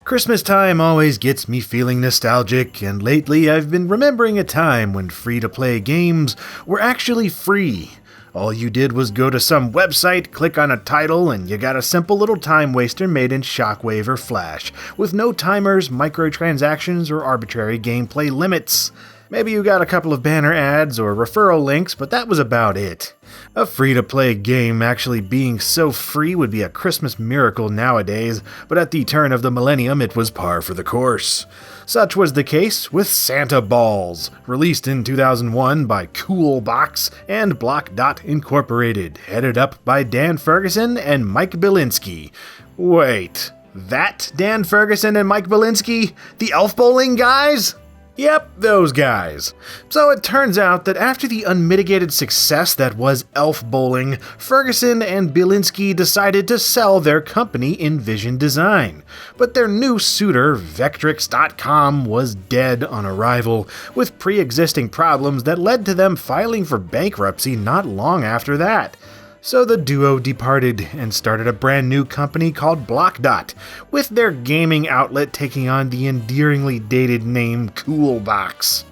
Christmas time always gets me feeling nostalgic, and lately I've been remembering a time when free-to-play games were actually free. All you did was go to some website, click on a title, and you got a simple little time waster made in Shockwave or Flash, with no timers, microtransactions, or arbitrary gameplay limits. Maybe you got a couple of banner ads or referral links, but that was about it. A free-to-play game actually being so free would be a Christmas miracle nowadays, but at the turn of the millennium it was par for the course. Such was the case with Santa Balls, released in 2001 by Coolbox and Block Dot Incorporated, headed up by Dan Ferguson and Mike Bielinski. Wait, that Dan Ferguson and Mike Bielinski? The Elf Bowling guys? Yep, those guys. So it turns out that after the unmitigated success that was Elf Bowling, Ferguson and Bielinski decided to sell their company Envision Design. But their new suitor, Vectrix.com, was dead on arrival, with pre-existing problems that led to them filing for bankruptcy not long after that. So the duo departed and started a brand new company called Block Dot, with their gaming outlet taking on the endearingly dated name Coolbox.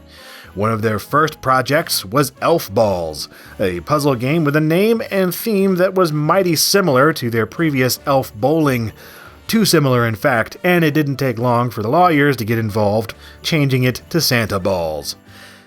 One of their first projects was Elf Balls, a puzzle game with a name and theme that was mighty similar to their previous Elf Bowling. Too similar, in fact, and it didn't take long for the lawyers to get involved, changing it to Santa Balls.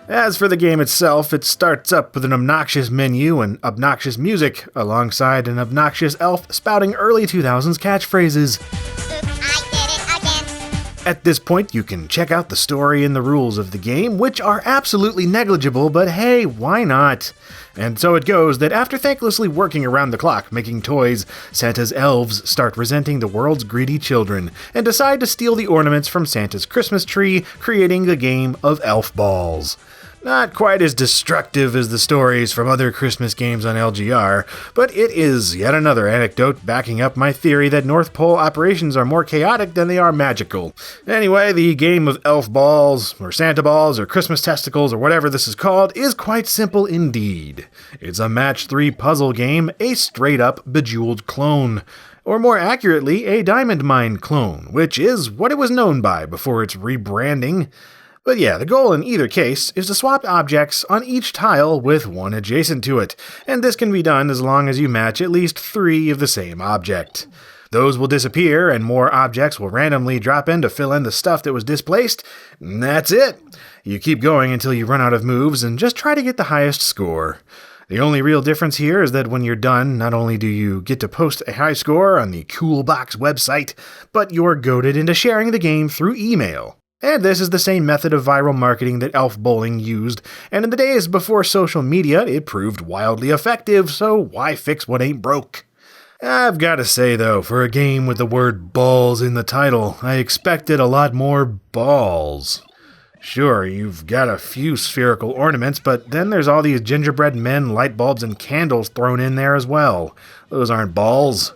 As for the game itself, it starts up with an obnoxious menu and obnoxious music, alongside an obnoxious elf spouting early 2000s catchphrases. Oops, I did it again. At this point, you can check out the story and the rules of the game, which are absolutely negligible, but hey, why not? And so it goes that after thanklessly working around the clock making toys, Santa's elves start resenting the world's greedy children and decide to steal the ornaments from Santa's Christmas tree, creating the game of Elf Balls. Not quite as destructive as the stories from other Christmas games on LGR, but it is yet another anecdote backing up my theory that North Pole operations are more chaotic than they are magical. Anyway, the game of Elf Balls, or Santa Balls, or Christmas Testicles, or whatever this is called, is quite simple indeed. It's a match 3 puzzle game, a straight-up Bejeweled clone. Or more accurately, a Diamond Mine clone, which is what it was known by before its rebranding. But yeah, the goal in either case is to swap objects on each tile with one adjacent to it, and this can be done as long as you match at least 3 of the same object. Those will disappear, and more objects will randomly drop in to fill in the stuff that was displaced, and that's it. You keep going until you run out of moves, and just try to get the highest score. The only real difference here is that when you're done, not only do you get to post a high score on the Coolbox website, but you're goaded into sharing the game through email. And this is the same method of viral marketing that Elf Bowling used, and in the days before social media, it proved wildly effective, so why fix what ain't broke? I've gotta say though, for a game with the word balls in the title, I expected a lot more balls. Sure, you've got a few spherical ornaments, but then there's all these gingerbread men, light bulbs, and candles thrown in there as well. Those aren't balls.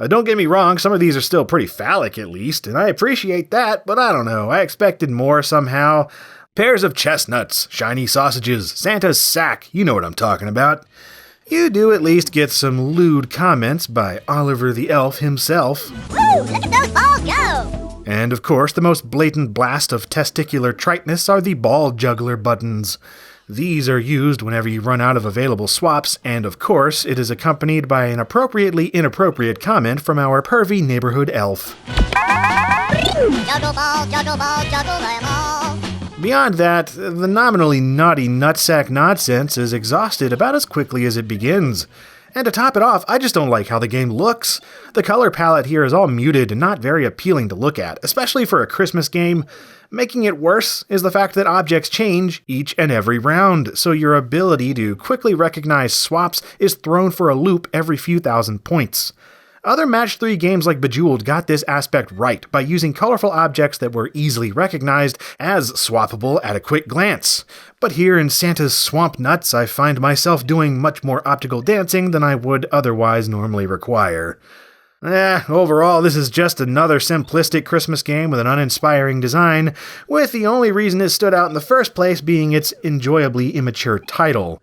Don't get me wrong, some of these are still pretty phallic at least, and I appreciate that, but I don't know, I expected more somehow. Pairs of chestnuts, shiny sausages, Santa's sack, you know what I'm talking about. You do at least get some lewd comments by Oliver the Elf himself. Woo! Look at those balls go! And of course, the most blatant blast of testicular triteness are the ball juggler buttons. These are used whenever you run out of available swaps, and of course, it is accompanied by an appropriately inappropriate comment from our pervy neighborhood elf. Juggle ball, juggle them all. Beyond that, the nominally naughty nutsack nonsense is exhausted about as quickly as it begins. And to top it off, I just don't like how the game looks. The color palette here is all muted and not very appealing to look at, especially for a Christmas game. Making it worse is the fact that objects change each and every round, so your ability to quickly recognize swaps is thrown for a loop every few thousand points. Other Match 3 games like Bejeweled got this aspect right by using colorful objects that were easily recognized as swappable at a quick glance. But here in Santa's Swamp Nuts, I find myself doing much more optical dancing than I would otherwise normally require. Overall, this is just another simplistic Christmas game with an uninspiring design, with the only reason it stood out in the first place being its enjoyably immature title.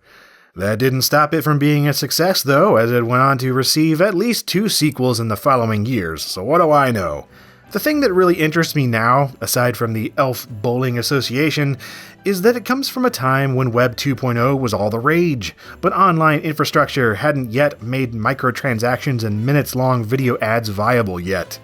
That didn't stop it from being a success, though, as it went on to receive at least 2 sequels in the following years, so what do I know? The thing that really interests me now, aside from the Elf Bowling Association, is that it comes from a time when Web 2.0 was all the rage, but online infrastructure hadn't yet made microtransactions and minutes-long video ads viable yet.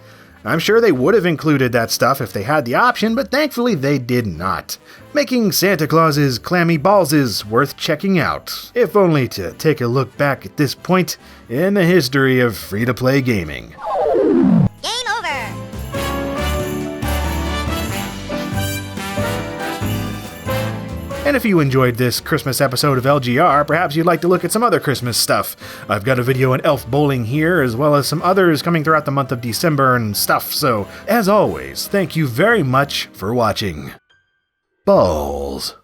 I'm sure they would have included that stuff if they had the option, but thankfully they did not, making Santa Claus's Clammy Ballses worth checking out, if only to take a look back at this point in the history of free-to-play gaming. Game over. And if you enjoyed this Christmas episode of LGR, perhaps you'd like to look at some other Christmas stuff. I've got a video on Elf Bowling here, as well as some others coming throughout the month of December and stuff, so as always, thank you very much for watching. Balls.